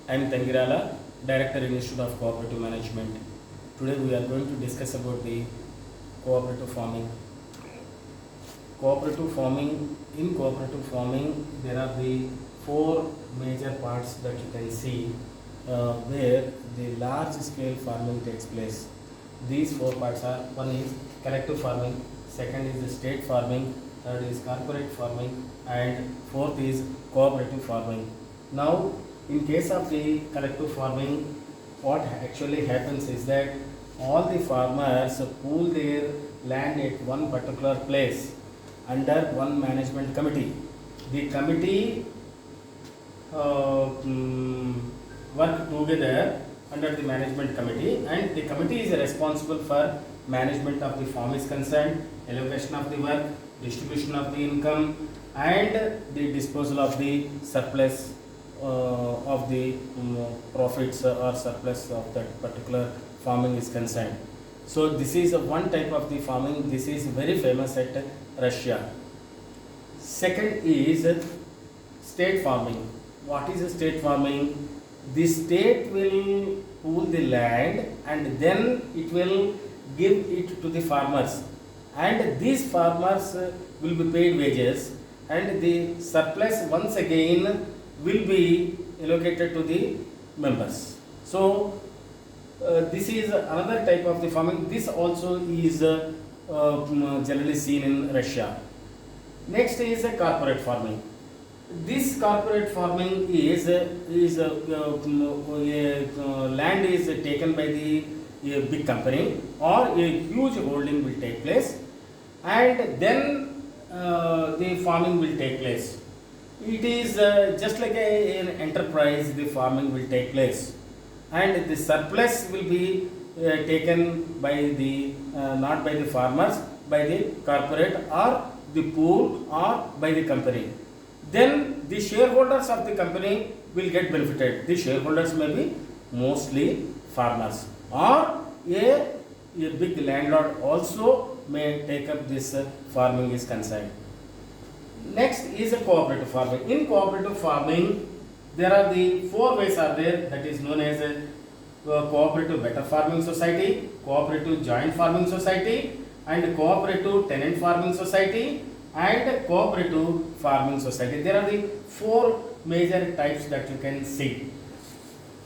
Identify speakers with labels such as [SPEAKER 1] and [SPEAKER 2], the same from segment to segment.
[SPEAKER 1] I am Tangirala, Director in Institute of Cooperative Management. Today we are going to discuss about the cooperative farming. In cooperative farming, there are the four major parts that you can see where the large scale farming takes place. These four parts are: one is collective farming, second is the state farming, third is corporate farming, and fourth is cooperative farming. Now, in case of the collective farming, what actually happens is that all the farmers pool their land at one particular place under one management committee. The committee work together under the management committee, and the committee is responsible for management of the farm is concerned, allocation of the work, distribution of the income, and the disposal of the surplus of the profits or surplus of that particular farming is concerned. So this is one type of the farming. This is very famous at Russia. Second is state farming. What is state farming? The state will pool the land and then it will give it to the farmers, and these farmers will be paid wages, and the surplus once again will be allocated to the members. So this is another type of the farming. This also is generally seen in Russia. Next is a corporate farming. This corporate farming is land is taken by the a big company, or a huge holding will take place, and then the farming will take place. It is just like an enterprise. The farming will take place, and the surplus will be taken by the not by the farmers, by the corporate or the pool or by the company. Then the shareholders of the company will get benefited. The shareholders may be mostly farmers, or a big landlord also may take up this farming is concerned. Next is a cooperative farming. In cooperative farming, there are the four ways are there, that is known as a cooperative better farming society, cooperative joint farming society, and cooperative tenant farming society, and cooperative farming society. There are the four major types that you can see.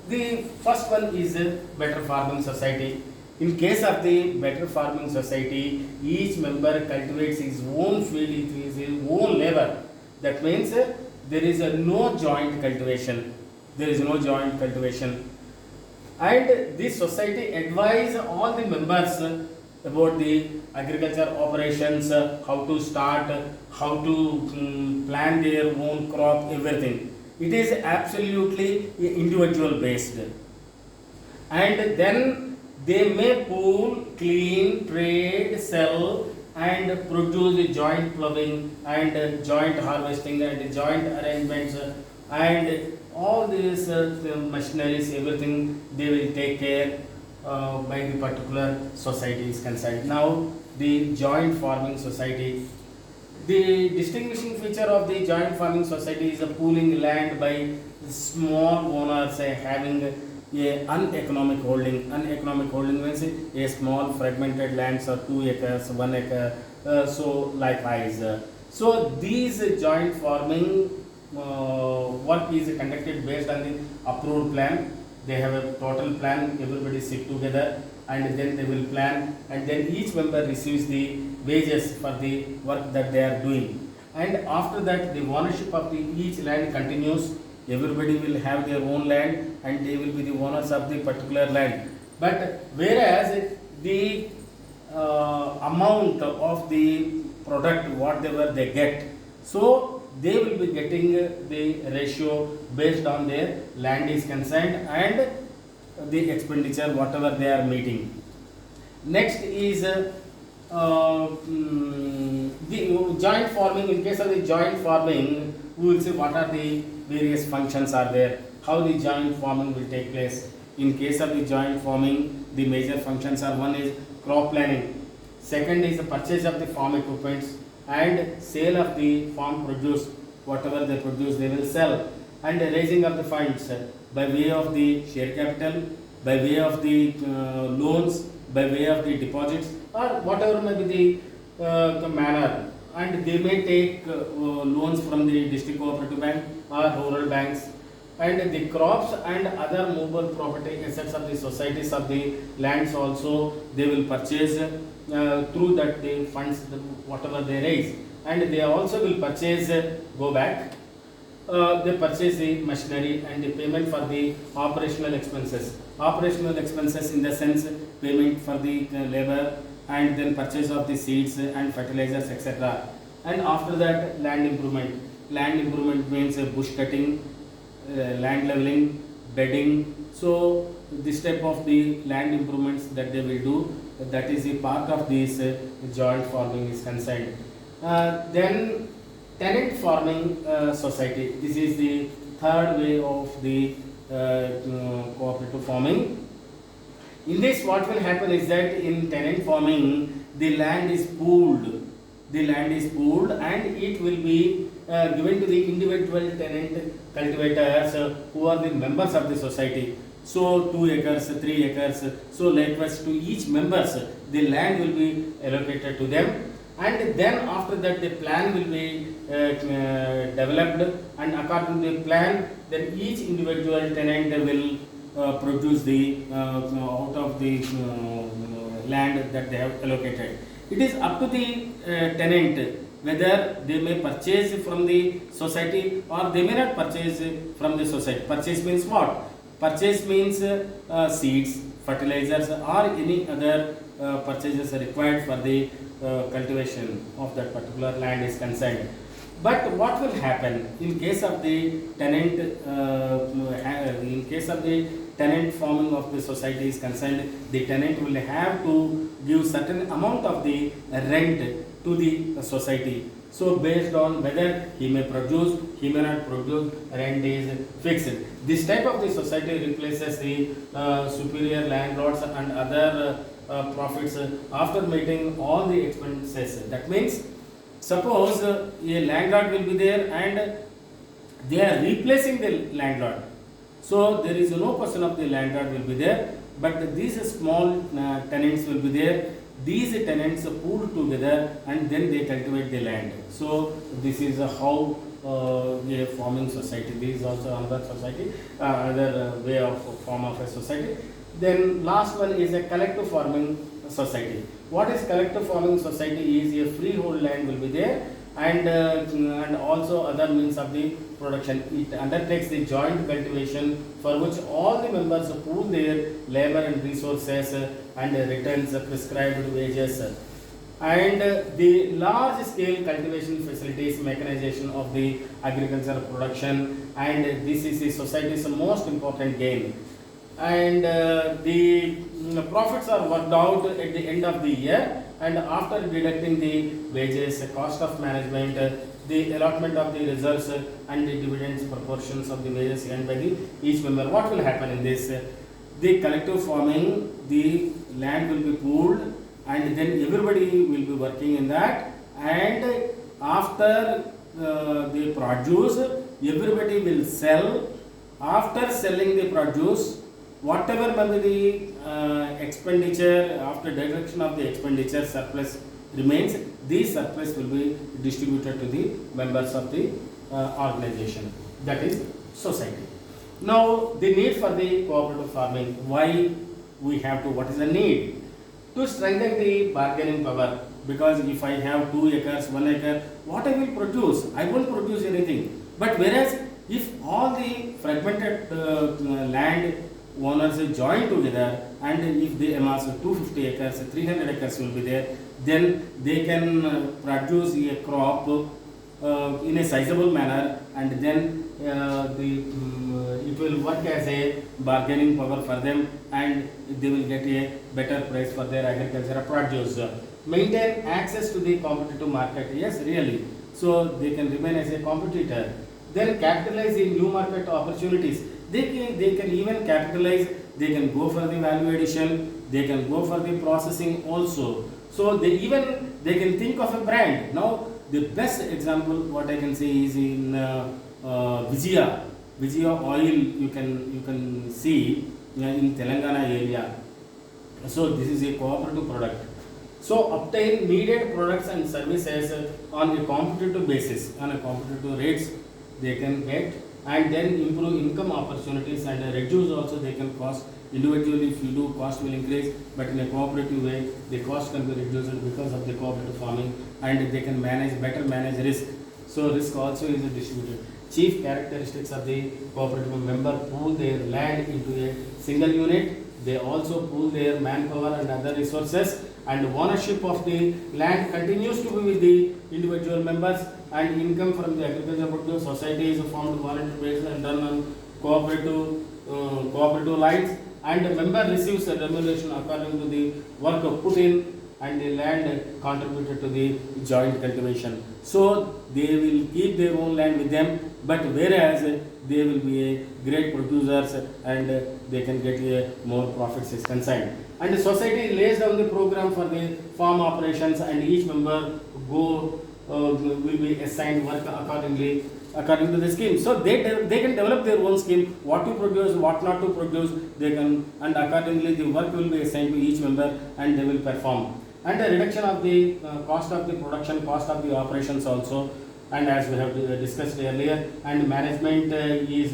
[SPEAKER 1] The first one is a better farming society. In case of the better farming society, each member cultivates his own field with his own labor. That means there is no joint cultivation. And this society advise all the members about the agriculture operations, how to start, how to plan their own crop, everything. It is absolutely individual based. And then they may pool, clean, trade, sell, and produce joint ploughing and joint harvesting and joint arrangements, and all these machineries, everything they will take care by the particular society is concerned. Now, the joint farming society. The distinguishing feature of the joint farming society is a pooling land by small owners having a uneconomic holding. Uneconomic holding means a small fragmented lands or 2 acres, 1 acre, so likewise. So these joint farming work is conducted based on the approved plan. They have a total plan, everybody sit together and then they will plan, and then each member receives the wages for the work that they are doing. And after that, the ownership of the each land continues. Everybody will have their own land and they will be the owners of the particular land. But whereas the amount of the product, whatever they get, so they will be getting the ratio based on their land is concerned and the expenditure whatever they are meeting. Next is the joint farming. In case of the joint farming, we will see what are the various functions are there, how the joint farming will take place. In case of the joint farming, the major functions are: one is crop planning, second is the purchase of the farm equipments and sale of the farm produce, whatever they produce they will sell, and raising of the funds by way of the share capital, by way of the loans, by way of the deposits, or whatever may be the manner. And they may take loans from the district cooperative bank or rural banks, and the crops and other movable property assets of the societies of the lands also they will purchase through that the funds whatever they raise, and they also will purchase go back, they purchase the machinery and the payment for the operational expenses. Operational expenses in the sense payment for the labor, and then purchase of the seeds and fertilizers, etc. And after that, land improvement. Land improvement means bush cutting, land leveling, bedding. So this type of the land improvements that they will do, that is a part of this joint farming is concerned. Then tenant farming society. This is the third way of the cooperative farming. In this, what will happen is that in tenant farming, the land is pooled. The land is pooled, and it will be given to the individual tenant cultivators who are the members of the society. So 2 acres, 3 acres. So likewise to each members, the land will be allocated to them. And then after that, the plan will be developed, and according to the plan, then each individual tenant will produce the out of the land that they have allocated. It is up to the tenant whether they may purchase from the society or they may not purchase from the society. Purchase means what? Purchase means seeds, fertilizers, or any other purchases required for the cultivation of that particular land is concerned. But what will happen in case of the tenant, in case of the tenant farming of the society is concerned, the tenant will have to give certain amount of the rent to the society. So based on whether he may produce, he may not produce, rent is fixed. This type of the society replaces the superior landlords and other profits after meeting all the expenses. That means, suppose a landlord will be there and they are replacing the landlord. So there is no person of the landlord will be there, but these small tenants will be there. These tenants pool together and then they cultivate the land. So this is how a farming society. This is also another society, other way of form of a society. Then last one is a collective farming society. What is collective farming society? Is a freehold land will be there, and also other means of the production. It undertakes the joint cultivation for which all the members pool their labor and resources and returns prescribed wages. And the large scale cultivation facilities, mechanization of the agricultural production, and this is the society's most important gain. And the profits are worked out at the end of the year, and after deducting the wages, cost of management, the allotment of the reserves, and the dividends proportions of the wages earned by the each member. What will happen in this? The collective farming, the land will be pooled, and then everybody will be working in that, and after the produce, everybody will sell. After selling the produce, whatever may be the expenditure, after deduction of the expenditure, surplus remains. These surplus will be distributed to the members of the organization, that is society. Now the need for the cooperative farming. Why we have to? What is the need? To strengthen the bargaining power. Because if I have 2 acres, 1 acre, what I will produce? I won't produce anything. But whereas if all the fragmented land owners join together, and if they amass 250 acres, 300 acres will be there, then they can produce a crop in a sizable manner, and then it will work as a bargaining power for them, and they will get a better price for their agricultural produce. Maintain access to the competitive market. Yes, really. So they can remain as a competitor. Then capitalize in new market opportunities. They can even capitalize. They can go for the value addition. They can go for the processing also. So they can think of a brand. Now the best example what I can say is in Vijaya. Vijaya Oil you can see in Telangana area. So this is a cooperative product. So obtain needed products and services on a competitive basis, on a competitive rates they can get, and then improve income opportunities and reduce also they can cost. Individually if you do, cost will increase, but in a cooperative way the cost can be reduced because of the cooperative farming, and they can manage risk. So risk also is distributed. Chief characteristics of the cooperative member: pool their land into a single unit. They also pool their manpower and other resources, and ownership of the land continues to be with the individual members, and income from the agriculture produce society is formed volunteer based and done on cooperative lines, and the member receives a remuneration according to the work put in and the land contributed to the joint cultivation. So they will keep their own land with them, but whereas they will be a great producers and they can get a more profits is concerned. And the society lays down the program for the farm operations, and each member will be assigned work according to the scheme. So they can develop their own scheme, what to produce, what not to produce, they can, and accordingly the work will be assigned to each member and they will perform. And the reduction of the cost of the production, cost of the operations also, and as we have discussed earlier, and management is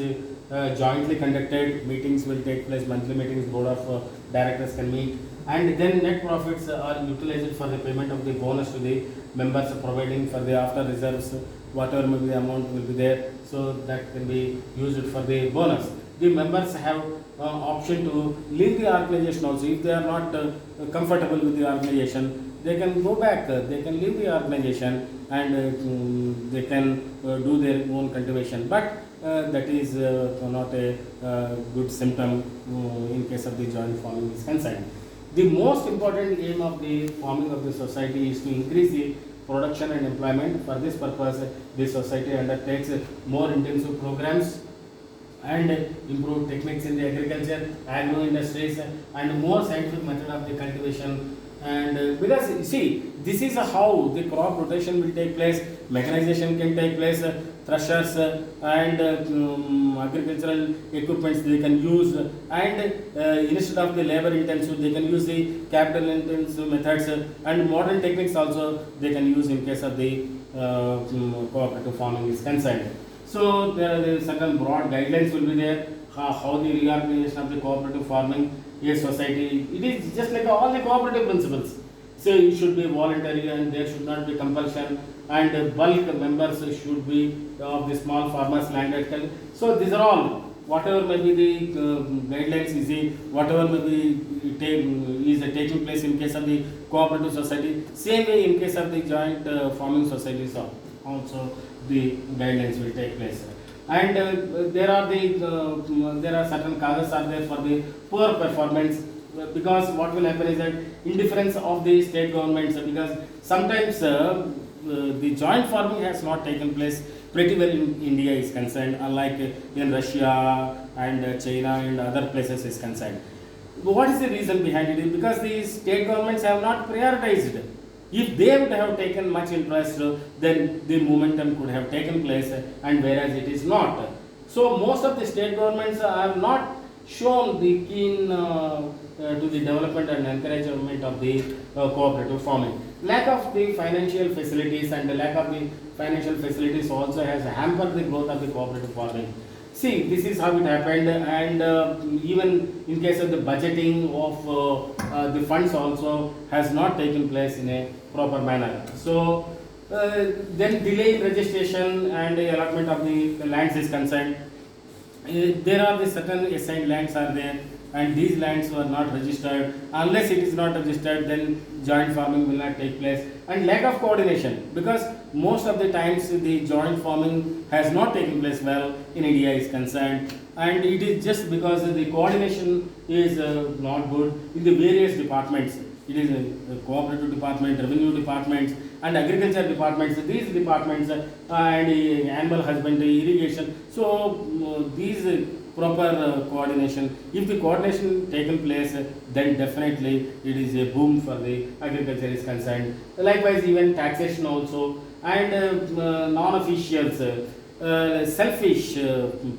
[SPEAKER 1] jointly conducted, meetings will take place, monthly meetings, board of directors can meet, and then net profits are utilized for the payment of the bonus to the members, providing for the after reserves, whatever may be the amount will be there, so that can be used for the bonus. The members have option to leave the organization also. If they are not comfortable with the organization, they can go back, they can leave the organization, and they can do their own cultivation. But that is not a good symptom in case of the joint farming is concerned. The most important aim of the farming of the society is to increase the production and employment. For this purpose, the society undertakes more intensive programs and improve techniques in the agriculture, agro industries, and more scientific method of the cultivation. And because you see, this is how the crop rotation will take place, mechanization can take place, threshers and agricultural equipments they can use, and instead of the labor intensive they can use the capital intensive methods, and modern techniques also they can use in case of the cooperative farming is concerned. So there are certain broad guidelines will be there, how the reorganization of the cooperative farming is society. It is just like all the cooperative principles. So it should be voluntary and there should not be compulsion, and bulk members should be of the small farmers landed. So these are all, whatever may be the guidelines is the, whatever may be is taking place in case of the cooperative society, same way in case of the joint farming societies also the guidelines will take place. And there are certain causes are there for the poor performance, because what will happen is that indifference of the state governments, because sometimes the joint farming has not taken place pretty well in India is concerned, unlike in Russia and China and other places is concerned. What is the reason behind it? Because the state governments have not prioritized. If they would have taken much interest, then the momentum could have taken place, and whereas it is not. So most of the state governments have not shown the keen to the development and encouragement of the cooperative farming. Lack of the financial facilities and the lack of the financial facilities also has hampered the growth of the cooperative farming. See, this is how it happened, and even in case of the budgeting of the funds also has not taken place in a proper manner. So then delay in registration and the allotment of the lands is concerned. There are the certain assigned lands are there, and these lands were not registered. Unless it is not registered, then joint farming will not take place. And lack of coordination, because most of the times the joint farming has not taken place well in India is concerned, and it is just because the coordination is not good in the various departments. It is a cooperative department, revenue departments, and agriculture departments. These departments and animal husbandry, irrigation. So these proper coordination. If the coordination taken place, then definitely it is a boom for the agriculture is concerned. Likewise, even taxation also, and non-officials. selfish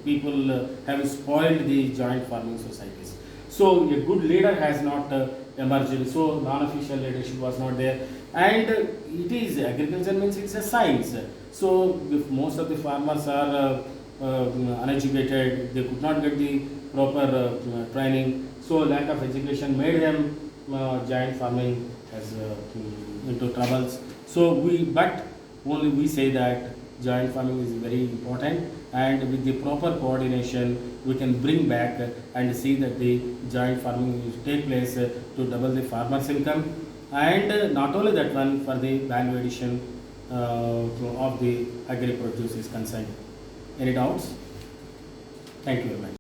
[SPEAKER 1] people have spoiled the joint farming societies. So a good leader has not emerged. So non-official leadership was not there, and it is agriculture means it's a science. So if most of the farmers are uneducated, they could not get the proper training. So lack of education made them giant farming as into troubles. So but only we say that joint farming is very important, and with the proper coordination we can bring back and see that the joint farming will take place to double the farmers income, and not only that one, for the value addition of the agri produce is concerned. Any doubts? Thank you very much.